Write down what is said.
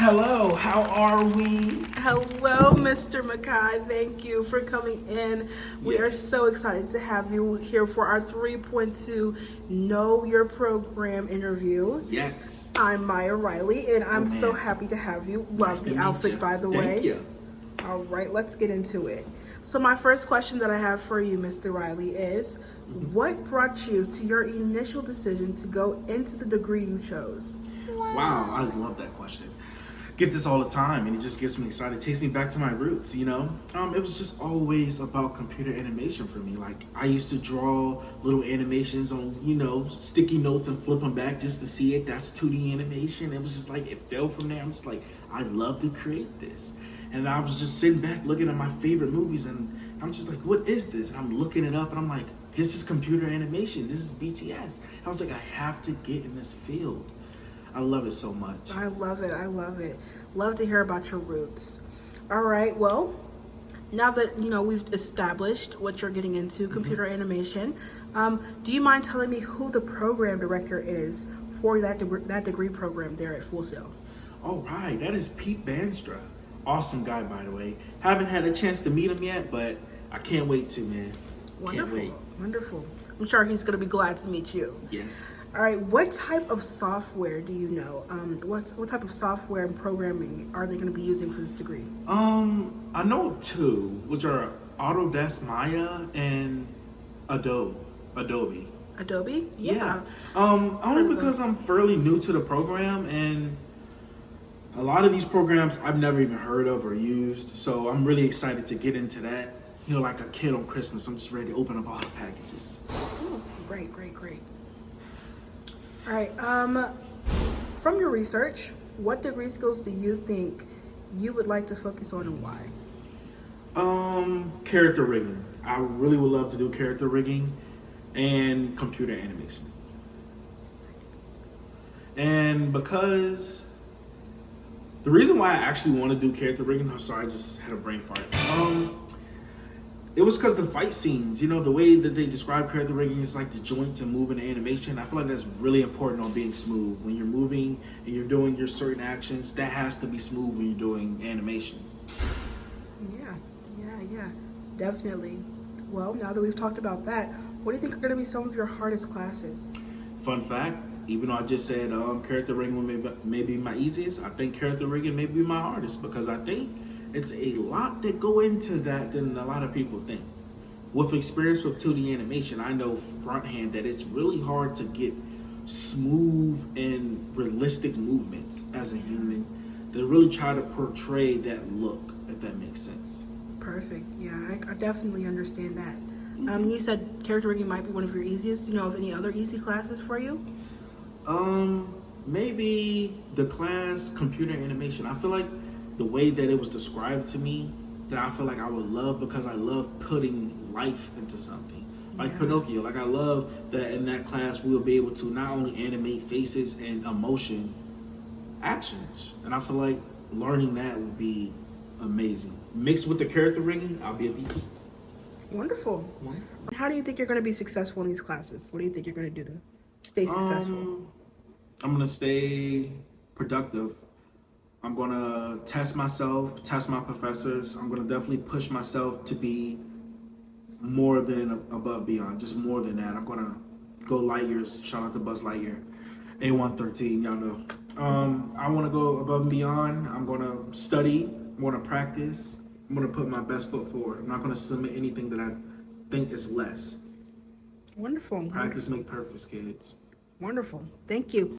Hello, how are we? Hello, Mr. Mackay. Thank you for coming in. We are so excited to have you here for our 3.2 Know Your Program interview. Yes. I'm Maya Riley, and I'm so man. happy to have you. Nice Love to the meet outfit, you. by the Thank way. you. All right, let's get into it. So, my first question that I have for you, Mr. Riley, is what brought you to your initial decision to go into the degree you chose? Wow, I love that question. Get this all the time, and it just gets me excited. It takes me back to my roots, you know. It was just always about computer animation for me. Like I used to draw little animations on, sticky notes and flip them back just to see it. That's 2D animation. It was just like it fell from there. I'm just like, I love to create this, and I was just sitting back looking at my favorite movies, and I'm just like, what is this? And I'm looking it up, and I'm like, this is computer animation. This is BTS. I was like, I have to get in this field. I love it so much. I love it. I love it. Love to hear about your roots. All right. Well, now that we've established what you're getting into, computer animation, do you mind telling me who the program director is for that degree program there at Full Sail? All right, that is Pete Banstra. Awesome guy, by the way. Haven't had a chance to meet him yet, but I can't wait to, man. Wonderful. Can't wait. Wonderful. I'm sure he's going to be glad to meet you. Yes. All right, what type of software do you know? What type of software and programming are they going to be using for this degree? I know of two, which are Autodesk Maya and Adobe. Adobe? Yeah. Only because I'm fairly new to the program, and a lot of these programs I've never even heard of or used. So I'm really excited to get into that. Like a kid on Christmas, I'm just ready to open up all the packages. Ooh, great. All right. From your research, what degree skills do you think you would like to focus on and why? Character rigging. I really would love to do character rigging and computer animation. And because the reason why I actually want to do character rigging, I'm sorry, I just had a brain fart. It was because the fight scenes, the way that they describe character rigging is like the joints and moving the animation. I feel like that's really important on being smooth. When you're moving and you're doing your certain actions, that has to be smooth when you're doing animation. Yeah, definitely. Well, now that we've talked about that, what do you think are going to be some of your hardest classes? Fun fact, even though I just said character rigging may be my easiest, I think character rigging may be my hardest because I think it's a lot that go into that than a lot of people think. With experience with 2D animation, I know fronthand that it's really hard to get smooth and realistic movements as a human. They really try to portray that look, if that makes sense. Perfect. Yeah, I definitely understand that. You said character rigging might be one of your easiest. Do you know of any other easy classes for you? Maybe the class computer animation. I feel like the way that it was described to me, that I feel like I would love because I love putting life into something. Like Pinocchio. Like I love that in that class we'll be able to not only animate faces and emotion, actions. And I feel like learning that would be amazing. Mixed with the character rigging, I'll be a beast. Wonderful. How do you think you're going to be successful in these classes? What do you think you're going to do to stay successful? I'm going to stay productive. I'm going to test myself, test my professors. I'm going to definitely push myself to be more than above beyond, just more than that. I'm going to go light years. Shout out to Buzz Lightyear. A113, y'all know. I want to go above and beyond. I'm going to study. I'm going to practice. I'm going to put my best foot forward. I'm not going to submit anything that I think is less. Wonderful. Practice make perfect, kids. Wonderful. Thank you.